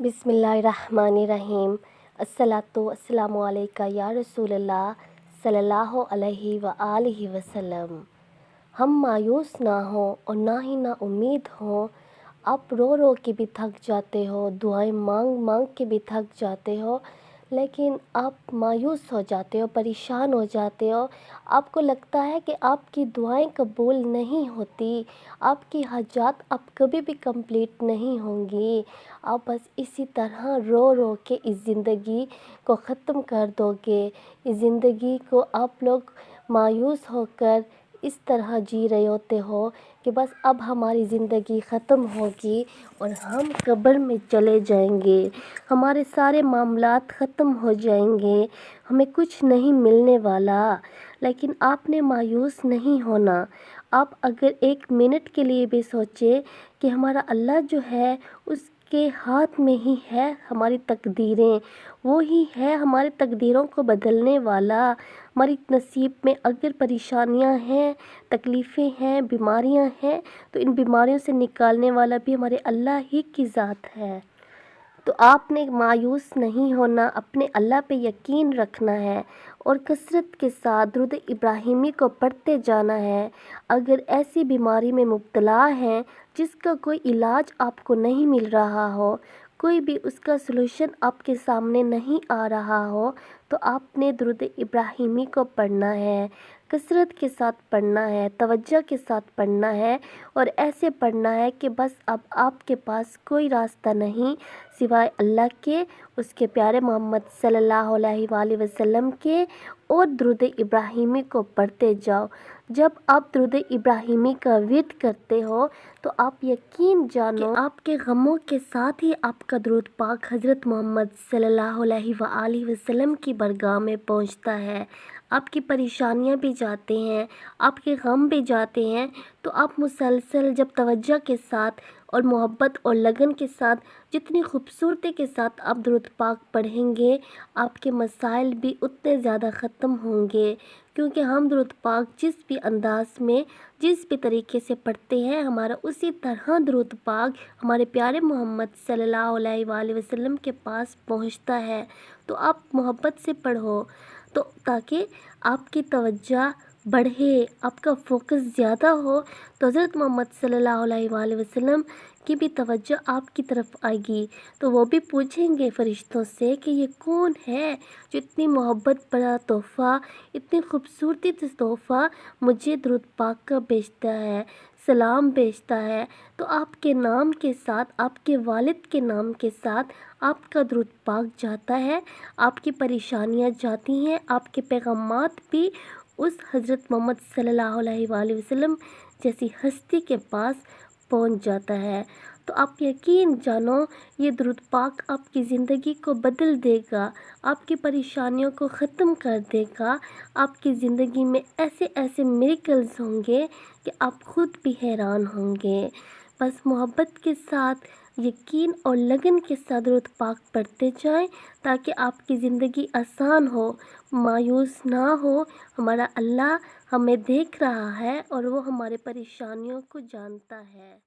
बिस्मिल्लाहिर्रहमानिर्रहीम। अस्सलातु वस्सलामु अलैका या रसूल अल्लाह सल्लल्लाहु अलैहि व आलिहि वसल्लम। हम मायूस ना हो और ना ही ना उम्मीद हो। आप रो रो के भी थक जाते हो, दुआएं मांग मांग के भी थक जाते हो, लेकिन आप मायूस हो जाते हो, परेशान हो जाते हो। आपको लगता है कि आपकी दुआएं कबूल नहीं होती, आपकी हाजात अब कभी भी कंप्लीट नहीं होंगी। आप बस इसी तरह रो रो के इस ज़िंदगी को ख़त्म कर दोगे। इस ज़िंदगी को आप लोग मायूस होकर इस तरह जी रहे होते हो कि बस अब हमारी ज़िंदगी ख़त्म होगी और हम कब्र में चले जाएंगे, हमारे सारे मामलात ख़त्म हो जाएंगे, हमें कुछ नहीं मिलने वाला। लेकिन आपने मायूस नहीं होना। आप अगर एक मिनट के लिए भी सोचें कि हमारा अल्लाह जो है उसके हाथ में ही है हमारी तकदीरें, वो ही है हमारी तकदीरों को बदलने वाला। हमारी नसीब में अगर परेशानियां हैं, तकलीफ़ें हैं, बीमारियां हैं, तो इन बीमारियों से निकालने वाला भी हमारे अल्लाह ही की ज़ात है। तो आपने मायूस नहीं होना, अपने अल्लाह पे यकीन रखना है और कसरत के साथ दुरूद इब्राहिमी को पढ़ते जाना है। अगर ऐसी बीमारी में मुब्तला हैं जिसका कोई इलाज आपको नहीं मिल रहा हो, कोई भी उसका सलूशन आपके सामने नहीं आ रहा हो, तो आपने दुरूद इब्राहिमी को पढ़ना है, कसरत के साथ पढ़ना है, तवज्जो के साथ पढ़ना है और ऐसे पढ़ना है कि बस अब आपके पास कोई रास्ता नहीं सिवाय अल्लाह के, उसके प्यारे मोहम्मद सल्लल्लाहु अलैहि वसल्लम के, और दुरूद इब्राहिमी को पढ़ते जाओ। जब आप दुरूद इब्राहिमी का विर्द करते हो तो आप यकीन जानो कि आपके गमों के साथ ही आपका दुरूद पाक हज़रत मोहम्मद सल्लल्लाहु अलैहि वसल्लम की बरगाह में पहुंचता है। आपकी परेशानियां भी जाते हैं, आपके गम भी जाते हैं। तो आप मुसलसल जब तवज्जो के साथ और मोहब्बत और लगन के साथ, जितनी खूबसूरती के साथ आप दुरूद पाक पढ़ेंगे, आपके मसाइल भी उतने ज़्यादा ख़त्म होंगे। क्योंकि हम दुरूद पाक जिस भी अंदाज में, जिस भी तरीके से पढ़ते हैं, हमारा उसी तरह दुरूद पाक हमारे प्यारे मोहम्मद सल्लल्लाहु अलैहि वसल्लम के पास पहुंचता है। तो आप मोहब्बत से पढ़ो तो ताकि आपकी तवज्जो बढ़े, आपका फोकस ज़्यादा हो, तो हज़रत मोहम्मद सल्लल्लाहु अलैहि वसल्लम की भी तवज्जो आपकी तरफ आएगी। तो वो भी पूछेंगे फ़रिश्तों से कि ये कौन है जो इतनी मोहब्बत भरा तोहफ़ा, इतनी खूबसूरती से तोहफ़ा मुझे दुरूद पाक का भेजता है, सलाम भेजता है। तो आपके नाम के साथ, आपके वालिद के नाम के साथ आपका दुरूद पाक जाता है, आपकी परेशानियां जाती हैं, आपके पैगामात भी उस हज़रत मोहम्मद सल्लल्लाहु अलैहि वसल्लम जैसी हस्ती के पास पहुंच जाता है। तो आप यकीन जानो ये दुरूद पाक आपकी ज़िंदगी को बदल देगा, आपकी परेशानियों को ख़त्म कर देगा। आपकी ज़िंदगी में ऐसे ऐसे मिरेकल्स होंगे कि आप खुद भी हैरान होंगे। बस मोहब्बत के साथ, यकीन और लगन के साथ दुरूद पाक पढ़ते जाएं ताकि आपकी ज़िंदगी आसान हो, मायूस ना हो। हमारा अल्लाह हमें देख रहा है और वो हमारे परेशानियों को जानता है।